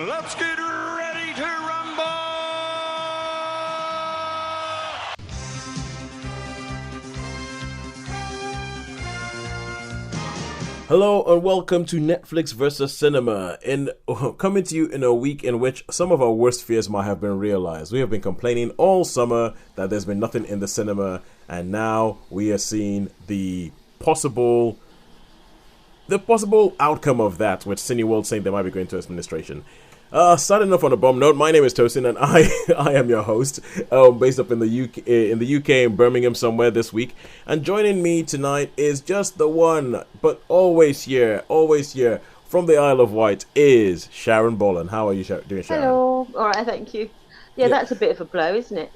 Let's get ready to rumble! Hello and welcome to Netflix versus Cinema, coming to you in a week in which some of our worst fears might have been realized. We have been complaining all summer that there's been nothing in the cinema, and now we are seeing the possible outcome of that, with Cineworld saying they might be going to administration. Starting off on a bomb note, my name is Tosin and I am your host, based up in the UK in Birmingham somewhere this week. And joining me tonight is just the one, but always here, from the Isle of Wight is Sharon Boland. How are you doing, Sharon? Hello. All right, thank you. Yeah, that's a bit of a blow, isn't it?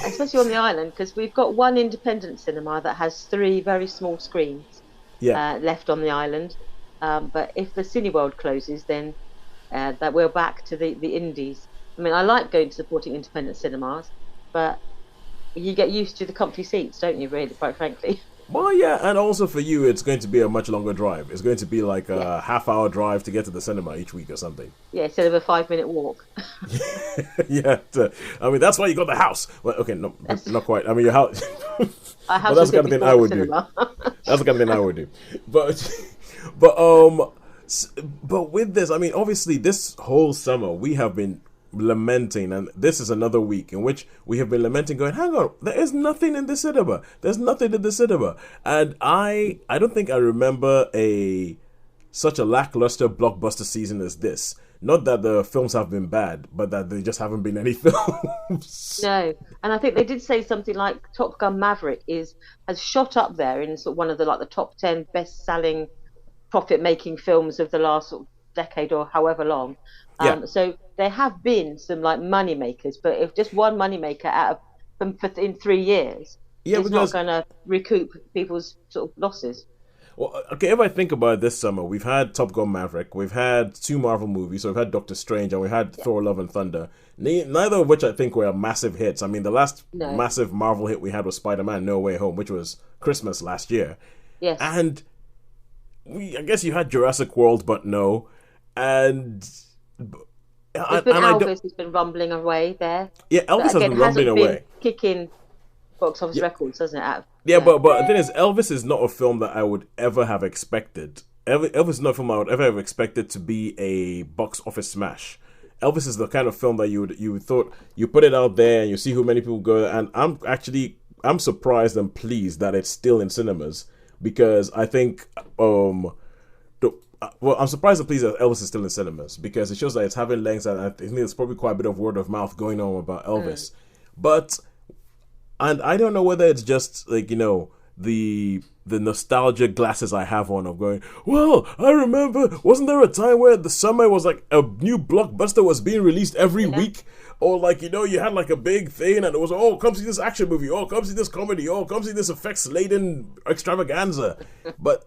Especially on the island, because we've got one independent cinema that has 3 very small screens left on the island. But if the Cineworld closes, then that we're back to the indies. I mean, I like going to supporting independent cinemas, but you get used to the comfy seats, don't you, really, quite frankly? Well, yeah, and also for you, it's going to be a much longer drive. It's going to be like a half-hour drive to get to the cinema each week or something. Yeah, instead of a 5-minute walk. Yeah, I mean, that's why you got the house. Well, okay, no, not quite. I mean, your house... But that's the kind of thing I would do. That's the kind of thing I would do. But with this, I mean, obviously, this whole summer we have been lamenting, and this is another week in which we have been lamenting, going, hang on, there is nothing in the cinema. There's nothing in the cinema. And I don't think I remember such a lackluster blockbuster season as this. Not that the films have been bad, but that there just haven't been any films. No, and I think they did say something like Top Gun Maverick has shot up there in sort of one of the top 10 best-selling profit-making films of the last sort of decade or however long. So there have been some money makers, but if just one money maker in 3 years, it's not going to recoup people's sort of losses. Well, okay, if I think about it, this summer, we've had Top Gun Maverick, we've had 2 Marvel movies, so we've had Doctor Strange, and we had Thor: Love and Thunder, neither of which I think were massive hits. I mean, the last massive Marvel hit we had was Spider-Man: No Way Home, which was Christmas last year. Yes. And I guess you had Jurassic World, but no. And Elvis has been rumbling away there. Yeah, Elvis has been rumbling away. Kicking box office records, doesn't it? But the thing is, Elvis is not a film that I would ever have expected. Elvis is not a film I would ever have expected to be a box office smash. Elvis is the kind of film that you would thought you put it out there and you see how many people go. And I'm surprised and pleased that it's still in cinemas, because I think I'm surprised and pleased that Elvis is still in cinemas, because it shows that it's having legs, and I think there's probably quite a bit of word of mouth going on about Elvis. And I don't know whether it's just the nostalgia glasses I have on of going, well, I remember, wasn't there a time where the summer was like a new blockbuster was being released every week? Or you had like a big thing and it was, oh, come see this action movie, oh, come see this comedy, oh, come see this effects-laden extravaganza. but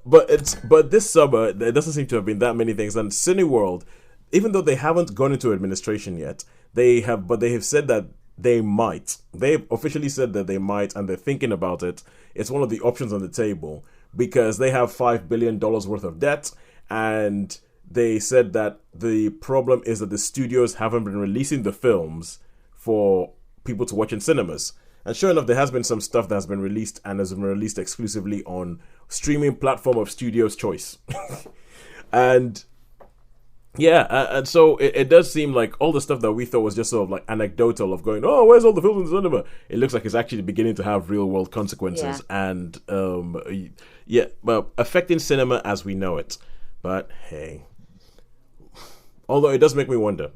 this summer, there doesn't seem to have been that many things. And Cineworld, even though they haven't gone into administration yet, they have said that they might. They've officially said that they might, and they're thinking about it. It's one of the options on the table, because they have $5 billion worth of debt, and they said that the problem is that the studios haven't been releasing the films for people to watch in cinemas. And sure enough, there has been some stuff that has been released and has been released exclusively on streaming platform of studios' choice. And so it does seem like all the stuff that we thought was just sort of like anecdotal of going, oh, where's all the films in the cinema? It looks like it's actually beginning to have real world consequences and affecting cinema as we know it. But hey, although it does make me wonder.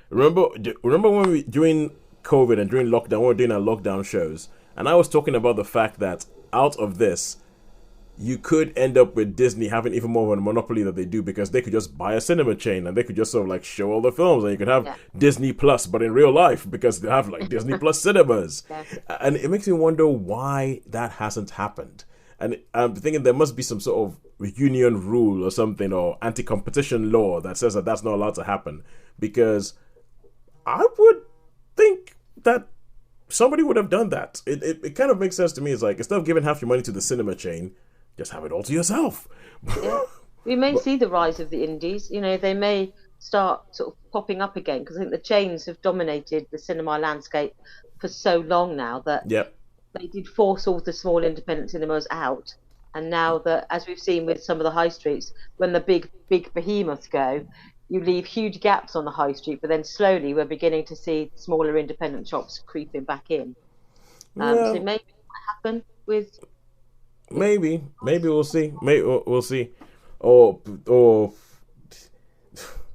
Remember when during COVID and during lockdown, when we were doing our lockdown shows, and I was talking about the fact that out of this, you could end up with Disney having even more of a monopoly that they do, because they could just buy a cinema chain and they could just sort of show all the films, and you could have Disney Plus, but in real life, because they have Disney Plus cinemas. And it makes me wonder why that hasn't happened. And I'm thinking there must be some sort of union rule or something, or anti-competition law that says that that's not allowed to happen. Because I would think that somebody would have done that. It kind of makes sense to me. It's like, instead of giving half your money to the cinema chain, just have it all to yourself. We may see the rise of the indies. They may start sort of popping up again, because I think the chains have dominated the cinema landscape for so long now that Yep. they did force all the small independent cinemas out. And now that, as we've seen with some of the high streets, when the big behemoths go, you leave huge gaps on the high street, but then slowly we're beginning to see smaller independent shops creeping back in. Yeah. So maybe it might happen with Maybe we'll see. Maybe we'll see. Or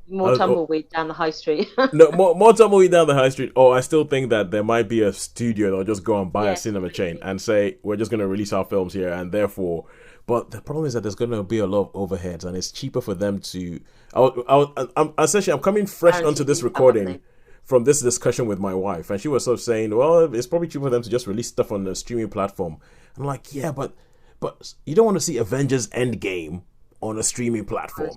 more tumbleweed down the high street. no, more tumbleweed down the high street. Or I still think that there might be a studio that'll just go and buy a cinema chain and say, we're just going to release our films here, and therefore. But the problem is that there's going to be a lot of overheads, and it's cheaper for them to. I'm coming fresh onto this recording from this discussion with my wife, and she was sort of saying, well, it's probably cheaper for them to just release stuff on the streaming platform. I'm like, yeah, but you don't want to see Avengers Endgame on a streaming platform.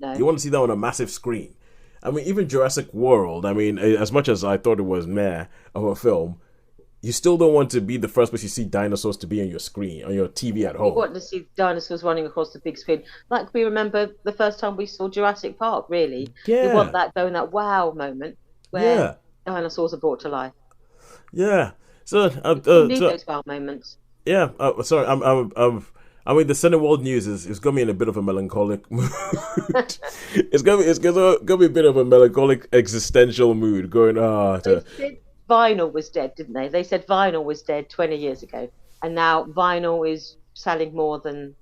No. You want to see that on a massive screen. I mean, even Jurassic World, I mean, as much as I thought it was meh of a film, you still don't want to be the first place you see dinosaurs to be on your screen, on your TV at home. You want to see dinosaurs running across the big screen. Like we remember the first time we saw Jurassic Park, really. Yeah. You want that going, that wow moment where dinosaurs are brought to life. Yeah. So, you need those wow moments. Yeah. Sorry, I mean, the Cineworld news is going to be in a bit of a melancholic mood. it's going to be a bit of a melancholic existential mood going, They said vinyl was dead, didn't they? They said vinyl was dead 20 years ago. And now vinyl is selling more than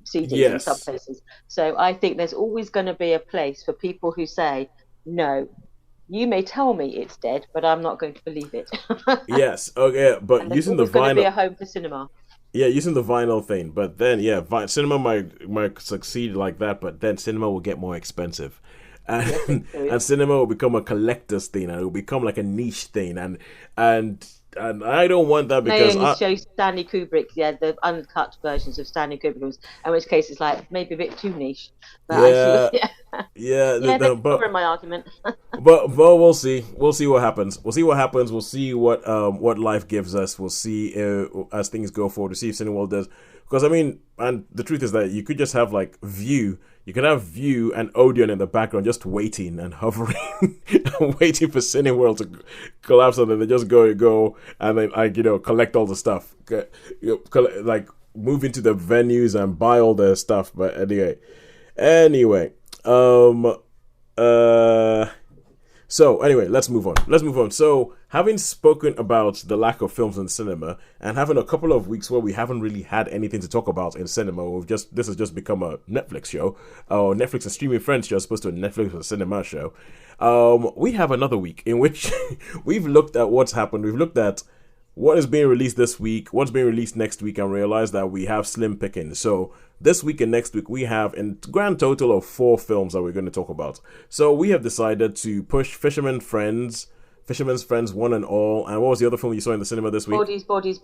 CDs in some places. So I think there's always going to be a place for people who say, no, you may tell me it's dead, but I'm not going to believe it. Yes. Okay. But using the vinyl. There's going to be a home for cinema. Yeah, using the vinyl thing, but then cinema might succeed like that, but then cinema will get more expensive, and cinema will become a collector's thing, and it will become like a niche thing, and I don't want that because they only show Stanley Kubrick, the uncut versions of Stanley Kubrick films, in which case it's like maybe a bit too niche. But covering my argument. but we'll see. We'll see what happens. We'll see what life gives us. We'll see as things go forward. To see if Cineworld does, because I mean, and the truth is that you could just have like View. You could have View and Odeon in the background, just waiting and hovering, and waiting for Cineworld to collapse, and then they just go, and then collect all the stuff, like move into the venues and buy all the stuff. But anyway. So anyway, let's move on. So having spoken about the lack of films in cinema and having a couple of weeks where we haven't really had anything to talk about in cinema, this has just become a Netflix show, or Netflix and streaming friends show as opposed to a Netflix and cinema show. We have another week in which we've looked at what's happened. We've looked at what is being released this week, what's being released next week, and realized that we have slim pickings. So this week and next week, we have a grand total of 4 films that we're going to talk about. So we have decided to push Fisherman's Friends 1 and All, and what was the other film you saw in the cinema this week? Bodies.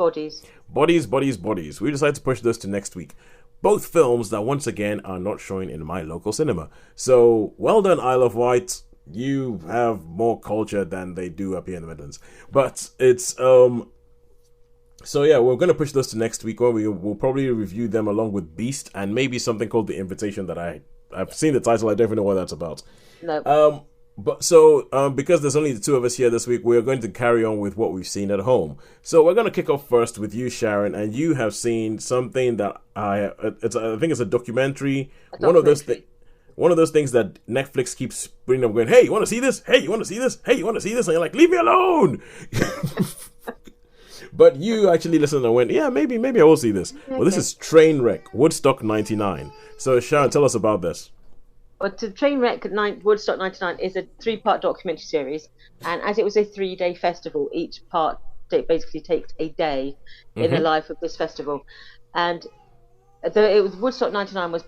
We decided to push those to next week. Both films that, once again, are not showing in my local cinema. So, well done, Isle of Wight. You have more culture than they do up here in the Midlands. But it's, So yeah, we're going to push those to next week, where we'll probably review them along with Beast and maybe something called The Invitation that I've seen the title. I don't even know what that's about. No. Because there's only the 2 of us here this week, we're going to carry on with what we've seen at home. So we're going to kick off first with you, Sharon, and you have seen something that I think it's a documentary. One of those things that Netflix keeps bringing up, going, hey, you want to see this? Hey, you want to see this? Hey, you want to see this? And you're like, leave me alone. But you actually listened and went, yeah, maybe I will see this. Okay. Well, this is Trainwreck, Woodstock 99. So, Sharon, tell us about this. Well, Trainwreck Woodstock 99 is a 3-part documentary series. And as it was a 3-day festival, each part basically takes a day in the life of this festival. And Woodstock 99 was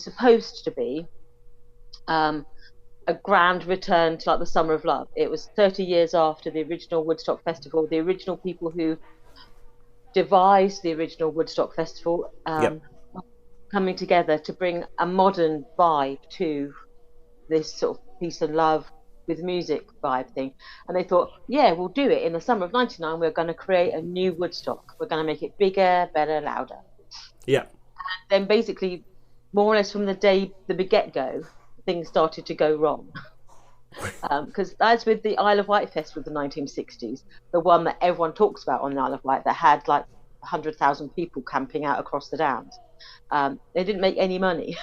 supposed to be a grand return to like the Summer of Love. It was 30 years after the original Woodstock Festival. The original people who devised the original Woodstock Festival coming together to bring a modern vibe to this sort of peace and love with music vibe thing. And they thought, yeah, we'll do it. In the summer of 99, we're going to create a new Woodstock. We're going to make it bigger, better, louder. Yeah. And then basically, more or less from the get-go, things started to go wrong. Because as with the Isle of Wight Festival of the 1960s, the one that everyone talks about on the Isle of Wight that had like 100,000 people camping out across the Downs, they didn't make any money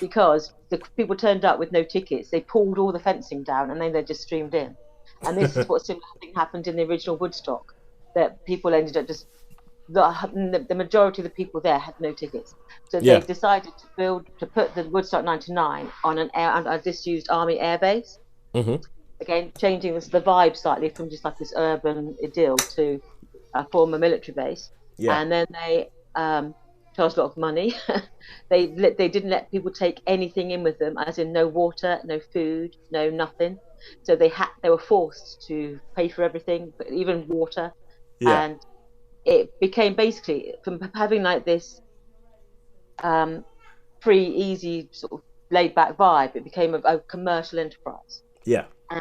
because the people turned up with no tickets. They pulled all the fencing down and then they just streamed in. And this is what similar thing happened in the original Woodstock, that people ended up just the majority of the people there had no tickets, so they decided to put the Woodstock 99 on a disused army airbase. Again, changing the vibe slightly from just like this urban idyll to a former military base. And then they charged a lot of money. they didn't let people take anything in with them, as in no water, no food, no nothing. So they were forced to pay for everything, even water. And it became basically, from having like this free, easy, sort of laid back vibe, it became a commercial enterprise. And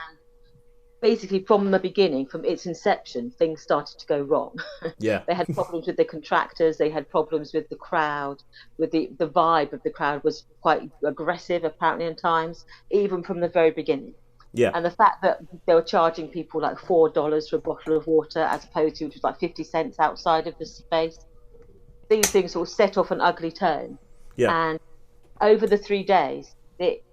basically from the beginning, from its inception, things started to go wrong. They had problems with the contractors, they had problems with the crowd, with the vibe of the crowd was quite aggressive apparently in times, even from the very beginning. And the fact that they were charging people like $4 for a bottle of water as opposed to just like 50 cents outside of the space, these things sort of set off an ugly tone. And over the 3 days, it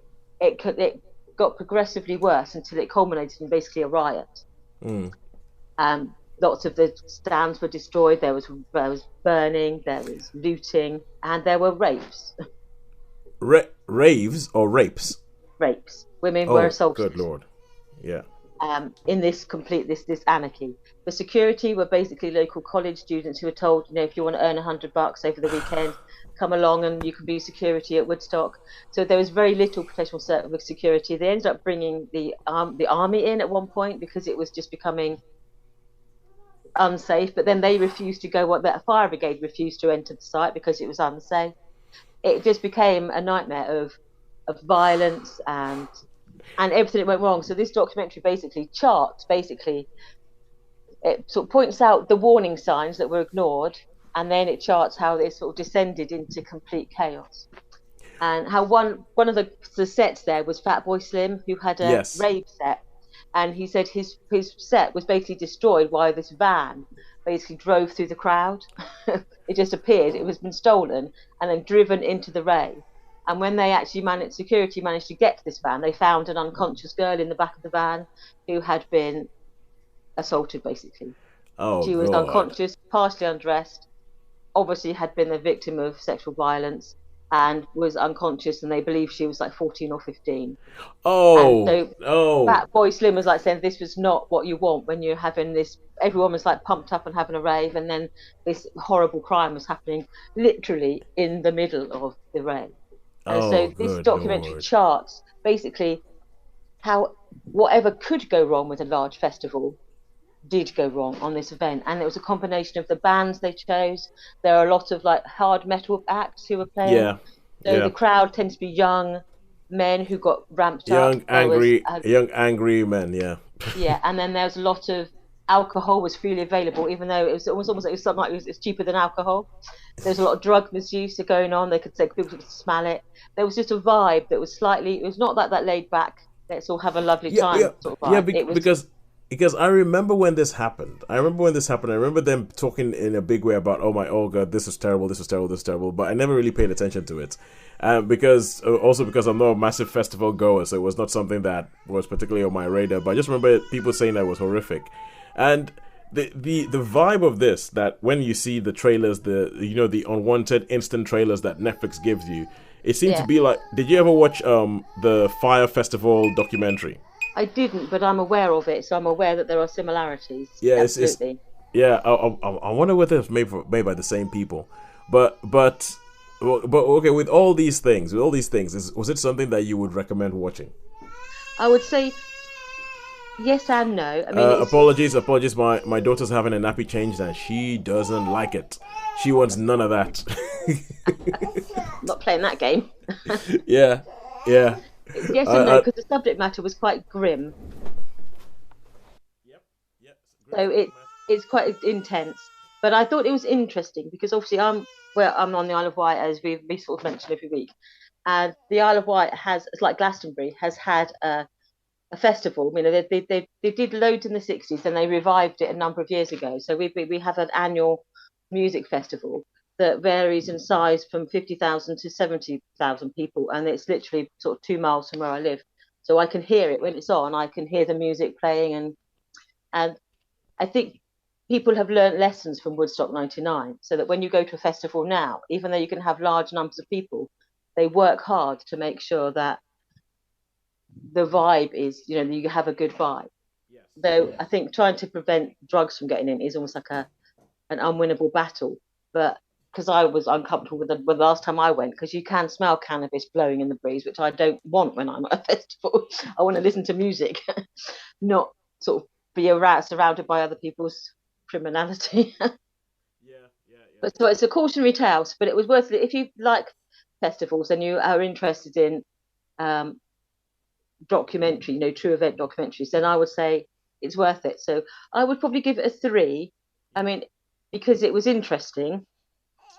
got progressively worse until it culminated in basically a riot. Lots of the stands were destroyed. There was burning, there was looting, and there were rapes. Raves or rapes? Rapes. Women were assaulted. Good Lord. In this anarchy. The security were basically local college students who were told, if you want to earn $100 over the weekend, come along and you can be security at Woodstock. So there was very little professional security. They ended up bringing the army in at one point because it was just becoming unsafe. But then they refused to go. The fire brigade refused to enter the site because it was unsafe. It just became a nightmare of violence and everything that went wrong. So this documentary basically charts, it sort of points out the warning signs that were ignored, and then it charts how they sort of descended into complete chaos. And how one of the sets there was Fatboy Slim, who had a rave set, and he said his set was basically destroyed while this van basically drove through the crowd. It just appeared, it was been stolen and then driven into the rave. And when they actually security managed to get to this van, they found an unconscious girl in the back of the van who had been assaulted, basically. She was unconscious, partially undressed, obviously had been the victim of sexual violence, and was unconscious, and they believe she was like 14 or 15. Fatboy Slim was like saying this was not what you want when you're having this. Everyone was like pumped up and having a rave, and then this horrible crime was happening literally in the middle of the rave. And so this documentary charts basically how whatever could go wrong with a large festival did go wrong on this event. And it was a combination of the bands they chose. There are a lot of like hard metal acts who were playing. The crowd tends to be young men who got ramped up. Young angry men, and then there was a lot of alcohol was freely available, even though it was almost like it's cheaper than alcohol. There's a lot of drug misuse going on. People could smell it. There was just a vibe that was it was not like that laid back, let's all have a lovely time sort of vibe. Because I remember when this happened. I remember them talking in a big way about, oh God, this is terrible, but I never really paid attention to it. Because I'm not a massive festival goer, so it was not something that was particularly on my radar. But I just remember people saying that it was horrific. And the vibe of this, that when you see the trailers, the unwanted instant trailers that Netflix gives you, it seemed to be like, did you ever watch the Fire Festival documentary? I didn't, but I'm aware of it, so I'm aware that there are similarities. Yeah, absolutely. I wonder whether it's made by the same people. But okay, with all these things, was it something that you would recommend watching? I would say yes and no. I mean, apologies. My daughter's having a nappy changed and she doesn't like it. She wants none of that. I'm not playing that game. Yeah. Yes and no, because the subject matter was quite grim. So it's quite intense. But I thought it was interesting because obviously I'm on the Isle of Wight, as we sort of mention every week, And the Isle of Wight it's like Glastonbury, has had a festival. You know, they did loads in the 60s, and they revived it a number of years ago. So we have an annual music festival that varies in size from 50,000 to 70,000 people, and it's literally sort of 2 miles from where I live. So I can hear it when it's on. I can hear the music playing, and I think people have learned lessons from Woodstock '99, so that when you go to a festival now, even though you can have large numbers of people, they work hard to make sure that the vibe is, you know, you have a good vibe. Yes. Though I think trying to prevent drugs from getting in is almost like an unwinnable battle. But because I was uncomfortable with the last time I went, because you can smell cannabis blowing in the breeze, which I don't want when I'm at a festival. I want to listen to music, not sort of be surrounded by other people's criminality. But so it's a cautionary tale, but it was worth it. If you like festivals and you are interested in documentary, you know, true event documentaries, then I would say it's worth it. So I would probably give it a 3. I mean, because it was interesting.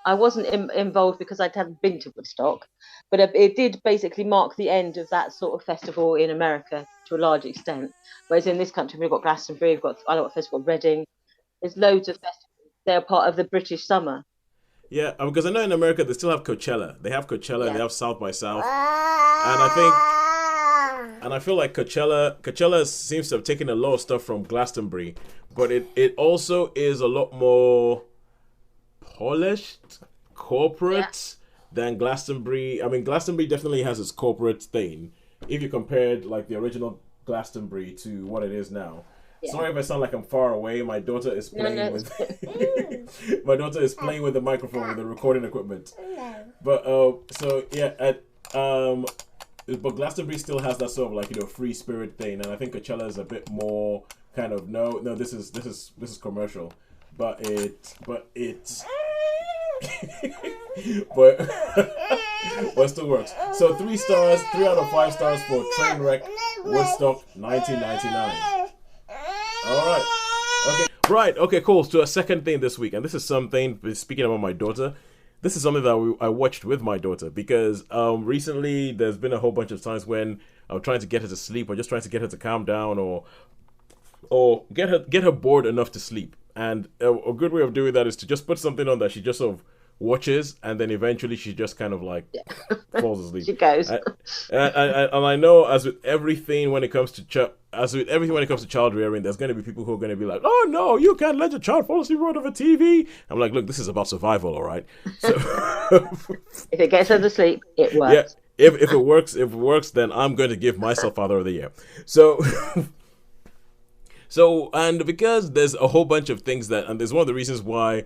I wasn't involved because I hadn't been to Woodstock, but it did basically mark the end of that sort of festival in America to a large extent. Whereas in this country, we've got Glastonbury, we've got Festival Reading. There's loads of festivals. They're part of the British summer. Yeah, because I know in America they still have Coachella. They have Coachella, and they have South by South, and I feel like Coachella seems to have taken a lot of stuff from Glastonbury, but it also is a lot more polished, corporate than Glastonbury. I mean, Glastonbury definitely has its corporate thing. If you compared like the original Glastonbury to what it is now. Yeah. Sorry if I sound like I'm far away. My daughter is playing with my daughter is playing with the microphone with the recording equipment. But but Glastonbury still has that sort of like, you know, free spirit thing, and I think Coachella is a bit more kind of no, this is commercial, but it still works. So 3 stars, 3 out of 5 stars for Trainwreck, Woodstock 1999. All right. Okay. Right. Okay. Cool. So a second thing this week, and this is something. Speaking about my daughter, this is something that I watched with my daughter because recently there's been a whole bunch of times when I'm trying to get her to sleep, or just trying to get her to calm down, or get her bored enough to sleep. And a good way of doing that is to just put something on that she just sort of watches, and then eventually she just kind of like falls asleep. She goes. And I know, as with everything when it comes to child rearing, there's going to be people who are going to be like, "Oh no, you can't let your child fall asleep in front of a TV." I'm like, look, this is about survival, all right. So if it gets her to sleep, it works. Yeah, if it works, then I'm going to give myself Father of the Year. So, and because there's a whole bunch of things and there's one of the reasons why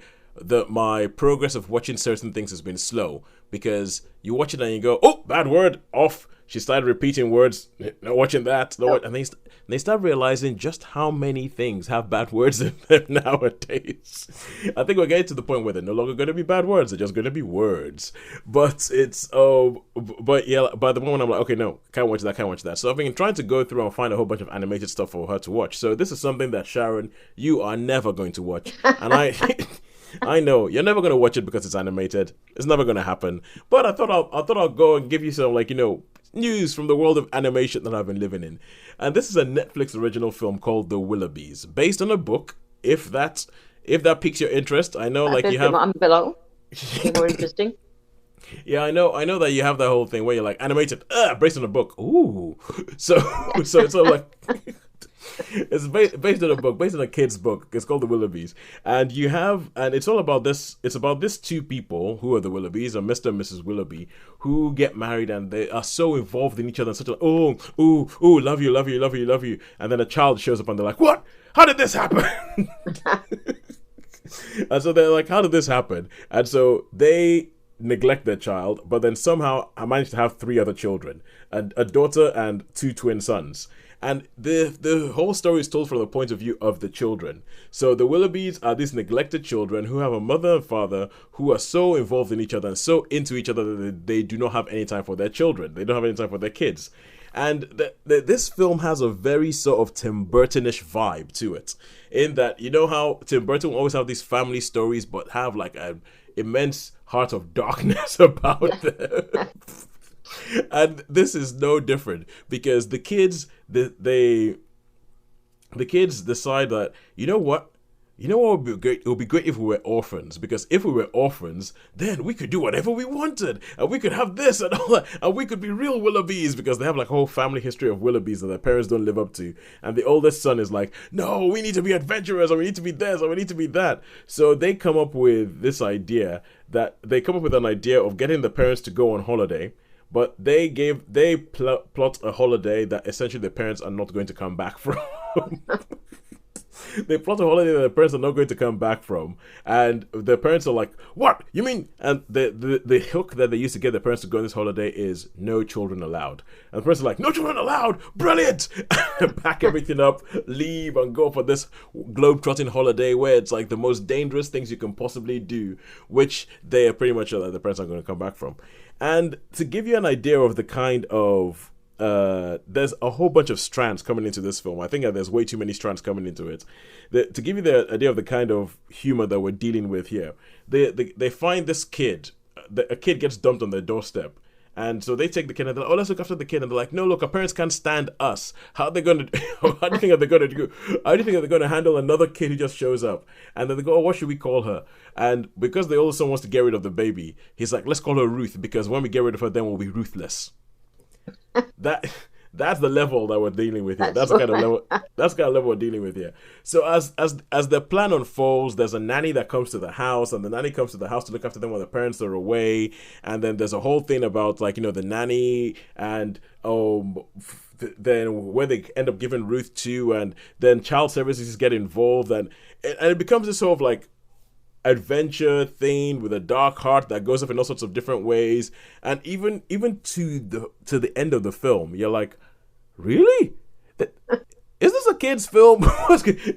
my progress of watching certain things has been slow, because you watch it and you go, oh, bad word, off. She started repeating words, not watching that, and they start realizing just how many things have bad words in them nowadays. I think we're getting to the point where they're no longer going to be bad words; they're just going to be words. But it's but yeah, by the moment I'm like, okay, no, can't watch that. So I've been trying to go through and find a whole bunch of animated stuff for her to watch. So this is something that, Sharon, you are never going to watch, and I know you're never going to watch it because it's animated. It's never going to happen. But I thought I'll go and give you some, like, you know, news from the world of animation that I've been living in. And this is a Netflix original film called The Willoughbys, based on a book. If that piques your interest, I know, like, you have. I'm below. More interesting. Yeah, I know that you have that whole thing where you're like animated, based on a book. Ooh, so it's all like. It's based on a book, based on a kid's book. It's called The Willoughbys, and it's all about this. It's about these 2 people who are the Willoughbys, or Mr. and Mrs. Willoughby, who get married, and they are so involved in each other, and such a love you, and then a child shows up, and they're like, what? How did this happen? And so they're like, how did this happen? And so they neglect their child, but then somehow I managed to have 3 other children, a daughter and 2 twin sons. And the whole story is told from the point of view of the children. So the Willoughbys are these neglected children who have a mother and father who are so involved in each other and so into each other that they do not have any time for their children. They don't have any time for their kids. And this film has a very sort of Tim Burton-ish vibe to it. In that, you know how Tim Burton will always have these family stories but have like an immense heart of darkness about them. And this is no different because the kids, the kids decide that, you know what? You know what would be great? It would be great if we were orphans, because if we were orphans, then we could do whatever we wanted, and we could have this and all that, and we could be real Willoughbys, because they have like a whole family history of Willoughbys that their parents don't live up to. And the oldest son is like, no, we need to be adventurous, or we need to be this, or we need to be that. So they come up with this idea an idea of getting the parents to go on holiday, but they plot a holiday that essentially the parents are not going to come back from. They plot a holiday that the parents are not going to come back from, and the parents are like, "What? You mean?" And the hook that they used to get the parents to go on this holiday is no children allowed. And the parents are like, "No children allowed! Brilliant!" Pack everything up, leave, and go for this globe-trotting holiday where it's like the most dangerous things you can possibly do, which they are pretty much sure that the parents are going to come back from. And to give you an idea of the kind of there's a whole bunch of strands coming into this film. I think that there's way too many strands coming into it. To give you the idea of the kind of humor that we're dealing with here, they find this kid. A kid gets dumped on their doorstep. And so they take the kid and they're like, oh, let's look after the kid. And they're like, no, look, our parents can't stand us. How are they going to, how do you think they're going to do? How do you think they're going to handle another kid who just shows up? And then they go, oh, what should we call her? And because the older son wants to get rid of the baby, he's like, let's call her Ruth, because when we get rid of her, then we'll be ruthless. That's the level that we're dealing with here. That's the kind of level we're dealing with here. So as the plan unfolds, there's a nanny that comes to the house, and the nanny comes to the house to look after them when the parents are away. And then there's a whole thing about, like, you know, the nanny and then where they end up giving Ruth to, and then child services get involved, and it becomes this sort of like adventure thing with a dark heart that goes up in all sorts of different ways. And even to the end of the film, you're like, really? Is this a kid's film?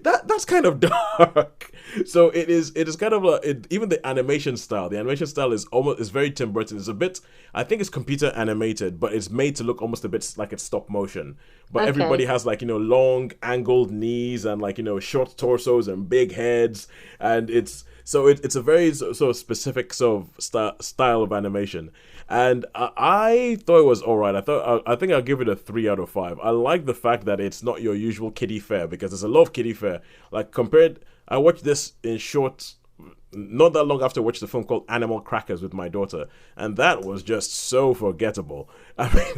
That's kind of dark. So it is kind of even the animation style. The animation style is very Tim Burton. It's a bit, I think it's computer animated, but it's made to look almost a bit like it's stop motion. But okay. Everybody has, like, you know, long angled knees and, like, you know, short torsos and big heads, and it's a very sort of specific sort of style of animation. And I thought it was all right. I think I'll give it a 3 out of 5. I like the fact that it's not your usual kiddie fare, because there's a lot of kiddie fare. Like, I watched this in short, not that long after I watched the film called Animal Crackers with my daughter, and that was just so forgettable. I mean,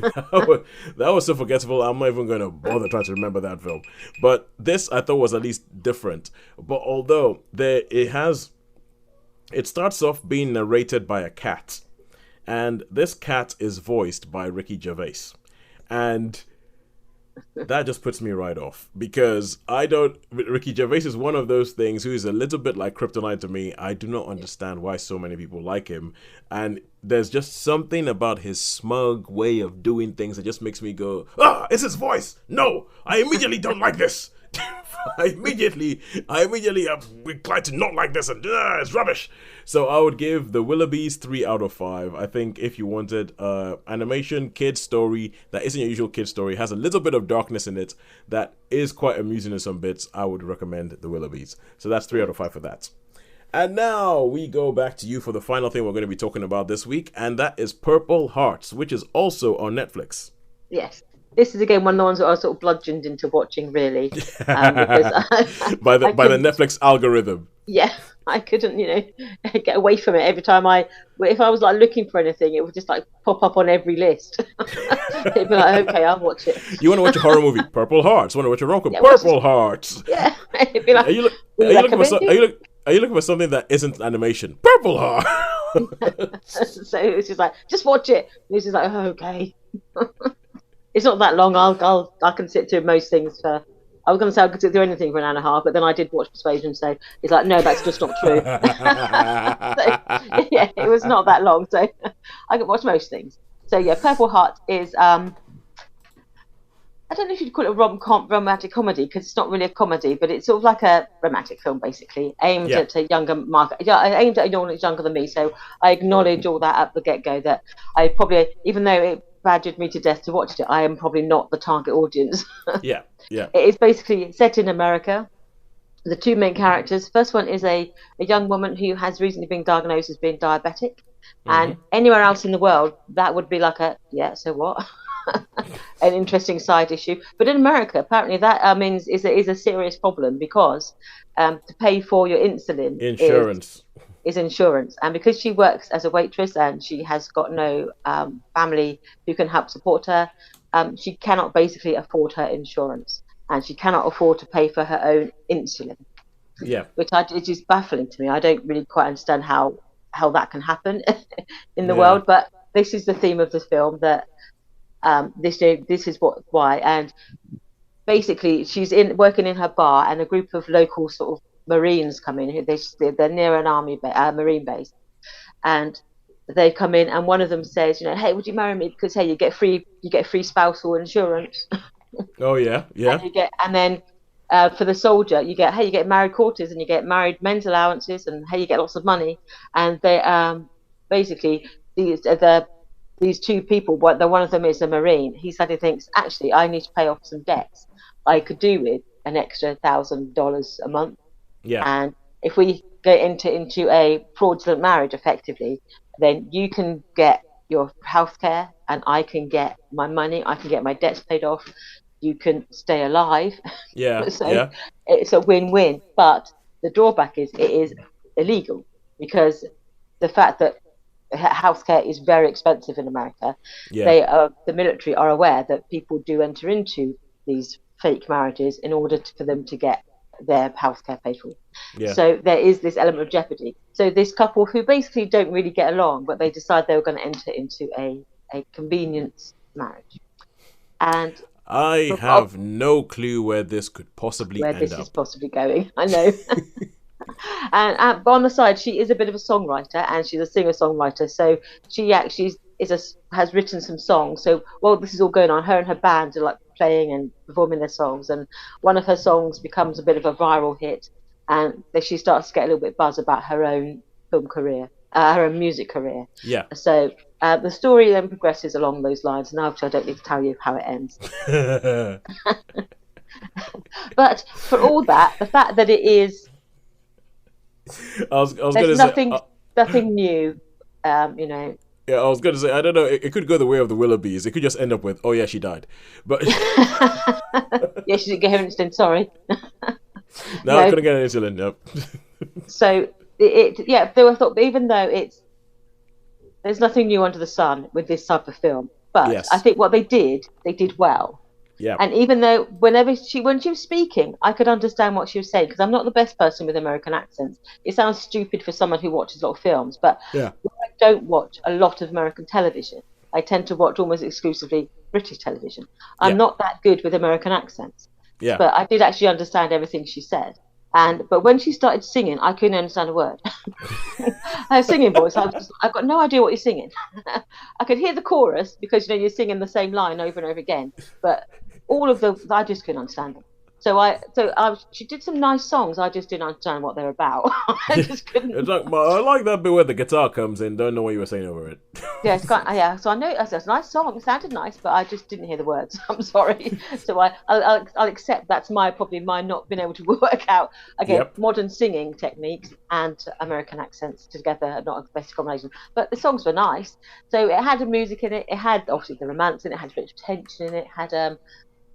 that was so forgettable, I'm not even going to bother trying to remember that film. But this, I thought, was at least different. But although it starts off being narrated by a cat, and this cat is voiced by Ricky Gervais. And that just puts me right off, because Ricky Gervais is one of those things who is a little bit like kryptonite to me. I do not understand why so many people like him. And there's just something about his smug way of doing things that just makes me go, it's his voice. No, I immediately don't like this. I immediately am inclined to not like this, and it's rubbish. So I would give the Willoughbys 3 out of 5. I think if you wanted animation kid story that isn't your usual kid story, has a little bit of darkness in it, that is quite amusing in some bits, I would recommend the Willoughbys. So that's 3 out of 5 for that. And now we go back to you for the final thing we're going to be talking about this week, and that is Purple Hearts, which is also on Netflix. Yes. This is, again, one of the ones that I was sort of bludgeoned into watching, really. Because by the Netflix algorithm. Yeah, I couldn't, get away from it. Every time if I was like looking for anything, it would just like pop up on every list. It'd be like, okay, I'll watch it. You want to watch a horror movie? Purple Hearts. Want to watch a rom-com? Yeah, Purple Hearts. Yeah, it'd be like. Are you looking for something that isn't animation? Purple Hearts. So it's just like, just watch it. And it's just like, oh, okay. It's not that long. I can sit through most things for. I was going to say I could sit through anything for an hour and a half, but then I did watch Persuasion, so it's like, no, that's just not true. So, yeah, it was not that long, so I could watch most things. So yeah, Purple Heart is I don't know if you'd call it a romantic comedy, because it's not really a comedy, but it's sort of like a romantic film, basically, aimed at a younger market. Yeah, aimed at an audience younger than me, so I acknowledge all that at the get-go, that I probably, even though it badgered me to death to watch it, I am probably not the target audience. Yeah. It is basically set in America. The two main characters, first one is a young woman who has recently been diagnosed as being diabetic, And anywhere else in the world, that would be like so what? An interesting side issue. But in America, apparently that is a serious problem, because to pay for your insulin is insurance. And because she works as a waitress and she has got no family who can help support her, she cannot basically afford her insurance, and she cannot afford to pay for her own insulin. Yeah, it is baffling to me. I don't really quite understand how that can happen in the world. But this is the theme of the film, that this is why. And basically, she's working in her bar, and a group of local sort of Marines come in. They're near an Marine base, and they come in, and one of them says, hey, would you marry me? Because hey, you get free spousal insurance. Oh yeah. And then for the soldier, you get married quarters, and you get married men's allowances, and you get lots of money. And they basically these two people, one of them is a Marine. He suddenly thinks, actually, I need to pay off some debts. I could do with an extra $1,000 a month. Yeah. And if we go into a fraudulent marriage, effectively, then you can get your healthcare, and I can get my money. I can get my debts paid off. You can stay alive. Yeah. So it's a win-win. But the drawback is it is illegal, because the fact that healthcare is very expensive in America. The military are aware that people do enter into these fake marriages in order for them to get their healthcare paid for. So there is this element of jeopardy. So this couple, who basically don't really get along, but they decide they were going to enter into a convenience marriage. And I have no clue where this could possibly end up. Where this is possibly going, I know. And but on the side, she is a bit of a songwriter, and she's a singer-songwriter. So she actually has written some songs. So while this is all going on, her and her band are like playing and performing their songs, and one of her songs becomes a bit of a viral hit, and she starts to get a little bit buzz about her own film career, her own music career. Yeah. So the story then progresses along those lines, and obviously I don't need to tell you how it ends. But for all that, the fact that it is, I was going there's to say nothing new, Yeah, I was going to say, I don't know, it could go the way of the Willoughbys. It could just end up with, oh yeah, she died. But yeah, she didn't get her insulin, sorry. No, I couldn't get an insulin, nope. So I thought, even though there's nothing new under the sun with this type of film, but yes. I think what they did well. Yeah. And even though when she was speaking, I could understand what she was saying, because I'm not the best person with American accents. It sounds stupid for someone who watches a lot of films, but I don't watch a lot of American television. I tend to watch almost exclusively British television. I'm not that good with American accents. Yeah. But I did actually understand everything she said. But when she started singing, I couldn't understand a word. Her singing voice, I've got no idea what you're singing. I could hear the chorus, because you're singing the same line over and over again. But all of I just couldn't understand them. She did some nice songs. I just didn't understand what they're about. I just couldn't. I like that bit where the guitar comes in. Don't know what you were saying over it. So I know it's a nice song. It sounded nice, but I just didn't hear the words. I'm sorry. So I'll accept that's probably my not being able to work out modern singing techniques and American accents together, not a best combination. But the songs were nice. So it had the music in it. It had obviously the romance in it. It had a bit of tension in it. It had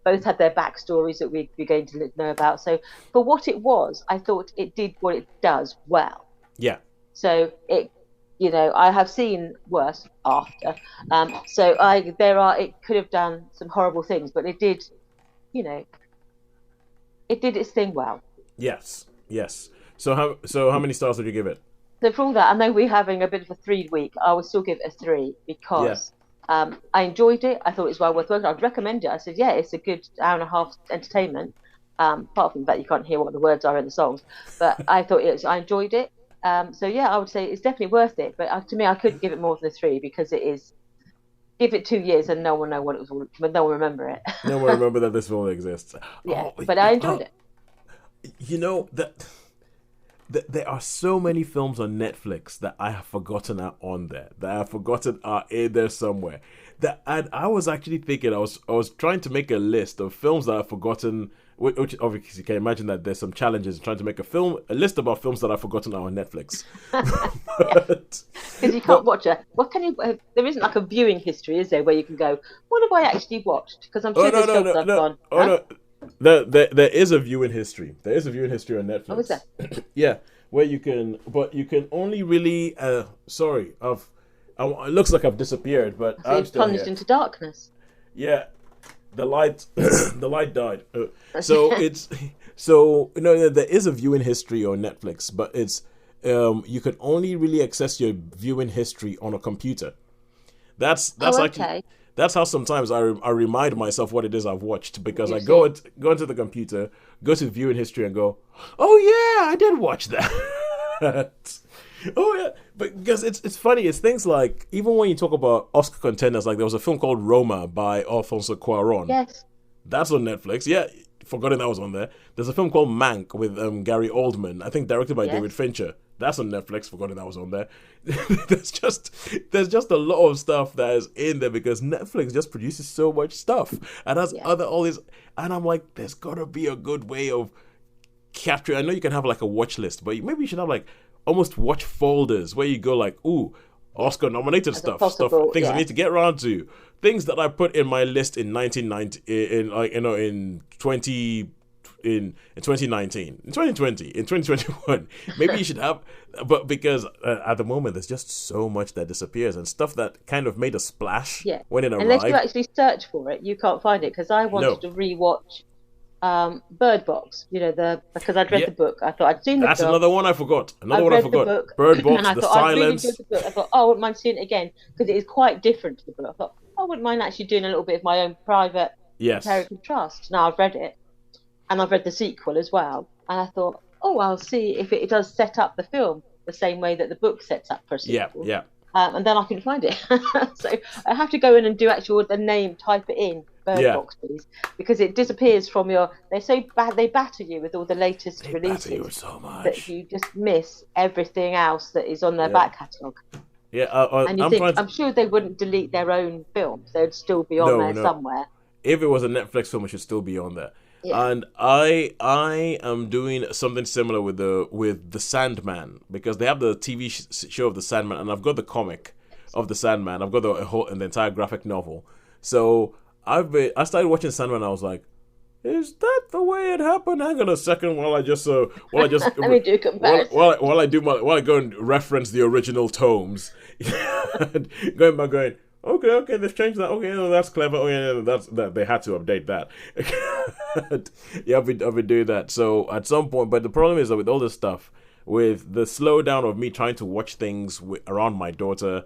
both had their backstories that we're going to know about. So for what it was, I thought it did what it does well. Yeah. So I have seen worse after. It could have done some horrible things, but it did, it did its thing well. Yes. So how many stars would you give it? So for all that, I know we're having a bit of a 3 week. I would still give it a 3 because I enjoyed it. I thought it was well worth watching. I'd recommend it. I said, it's a good hour and a half entertainment. Apart from that, you can't hear what the words are in the songs. But I thought I enjoyed it. I would say it's definitely worth it. But to me, I couldn't give it more than a 3 because it is. Give it 2 years and no one know what it was. But no one remember it. No one remember that this film exists. Yeah, but I enjoyed it. That there are so many films on Netflix that I have forgotten are on there, that I have forgotten are in there somewhere. And I was actually thinking, I was trying to make a list of films that I've forgotten, which obviously you can imagine that there's some challenges in trying to make a list about films that I've forgotten are on Netflix. Because you can't watch it. What can you? There isn't like a viewing history, is there, where you can go, what have I actually watched? Because I'm sure there's films I've gone. There is a viewing history. There is a viewing history on Netflix. Oh, is there? Yeah, where you can only really. Sorry, it looks like I've disappeared, but So I'm still plunged here. into darkness. Yeah, the light, the light died. There is a viewing history on Netflix, but it's you can only really access your viewing history on a computer. That's okay. That's how sometimes I remind myself what it is I've watched, because I go into the computer, go to viewing history, and go, oh yeah, I did watch that. Oh yeah, but because it's funny, it's things like, even when you talk about Oscar contenders, like there was a film called Roma by Alfonso Cuarón. Yes, that's on Netflix. Yeah, forgotten that was on there. There's a film called Mank with Gary Oldman, I think directed by David Fincher. That's on Netflix. Forgotten that was on there. there's just a lot of stuff that is in there because Netflix just produces so much stuff and has all these. And I'm like, there's gotta be a good way of capturing. I know you can have like a watch list, but maybe you should have like almost watch folders where you go like, ooh, Oscar nominated stuff, things I need to get around to, things that I put in my list in 2019, in 2020, in 2021. Maybe you should have, but because at the moment there's just so much that disappears and stuff that kind of made a splash when it arrived. Unless you actually search for it, you can't find it. Because I wanted to rewatch Bird Box, because I'd read the book. I thought I'd seen the film. That's another one I forgot. Bird Box, The Silence. I thought, I wouldn't mind seeing it again because it is quite different to the book. I thought, I wouldn't mind actually doing a little bit of my own private compare and contrast. Now I've read it, and I've read the sequel as well, and I thought, I'll see if it does set up the film the same way that the book sets up for a sequel. Yeah. And then I couldn't find it. So I have to go in and do the name, type it in, Bird Box, please, because it disappears from they're so bad, they batter you with all the latest releases. Batter you so much that you just miss everything else that is on their back catalogue. Yeah, and you I'm sure they wouldn't delete their own films. They'd still be on there somewhere. If it was a Netflix film, it should still be on there. Yeah. And I am doing something similar with the Sandman, because they have the TV show of the Sandman, and I've got the comic of the Sandman. I've got the entire graphic novel. So I started watching Sandman, and I was like, is that the way it happened? Hang on a second, while I just let me do comparison. While I go and reference the original tomes, going back, going, okay, they've changed that. Okay, that's clever. Oh yeah, that they had to update that. Yeah, I've been doing that. So at some point, but the problem is that with all this stuff, with the slowdown of me trying to watch things around my daughter,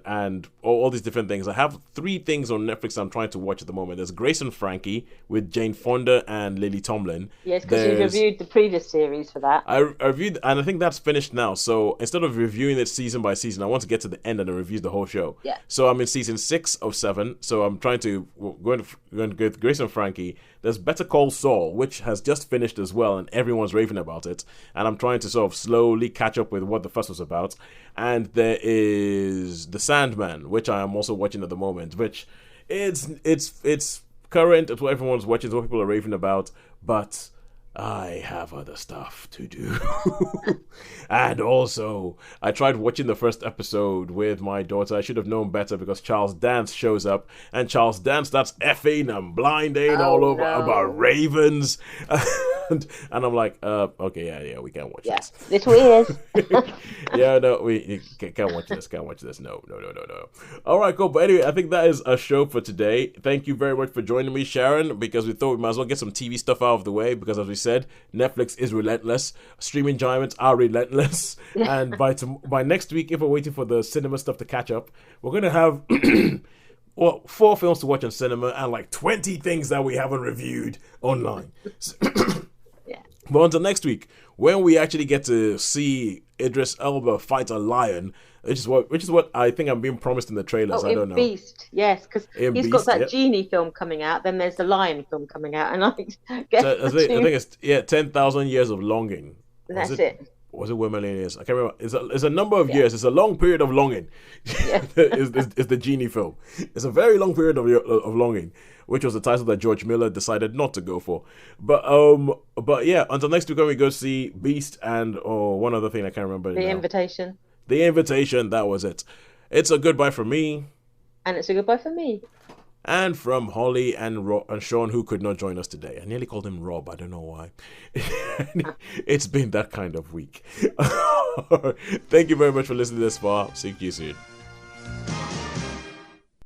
and all these different things. I have 3 things on Netflix I'm trying to watch at the moment. There's Grace and Frankie with Jane Fonda and Lily Tomlin. Yes, because you reviewed the previous series for that. I reviewed, and I think that's finished now. So instead of reviewing it season by season, I want to get to the end and then review the whole show. Yeah. So I'm in season 6 of 7. So I'm trying to go with Grace and Frankie. There's Better Call Saul, which has just finished as well, and everyone's raving about it. And I'm trying to sort of slowly catch up with what the fuss was about. And there is The Sandman, which I am also watching at the moment, which it's current. It's what everyone's watching. It's what people are raving about. But I have other stuff to do. And also, I tried watching the first episode with my daughter. I should have known better because Charles Dance shows up, and Charles Dance starts effing and blinding all over about ravens. And I'm like, okay, yeah, we can't watch this. Little ears. Yeah, no, we can't watch this. No. All right, cool. But anyway, I think that is a show for today. Thank you very much for joining me, Sharon, because we thought we might as well get some TV stuff out of the way, because as we said, Netflix is relentless. Streaming giants are relentless. And by next week, if we're waiting for the cinema stuff to catch up, we're going to have 4 films to watch on cinema and like 20 things that we haven't reviewed online. But until next week, when we actually get to see Idris Elba fight a lion, which is what I think I'm being promised in the trailers. I don't know. Beast, yes, because he's got that genie film coming out. Then there's the lion film coming out, and I think it's 10,000 Years of Longing. That's it. Was it Where My Lady Is? I can't remember. It's a number of years. It's a long period of longing. Yeah. It's the genie film. It's a very long period of longing, which was the title that George Miller decided not to go for. But yeah, until next week when we go see Beast and one other thing I can't remember. The Invitation. The Invitation. That was it. It's a goodbye from me. And it's a goodbye from me. And from Holly and Sean, who could not join us today. I nearly called him Rob. I don't know why. It's been that kind of week. Thank you very much for listening this far. See you soon.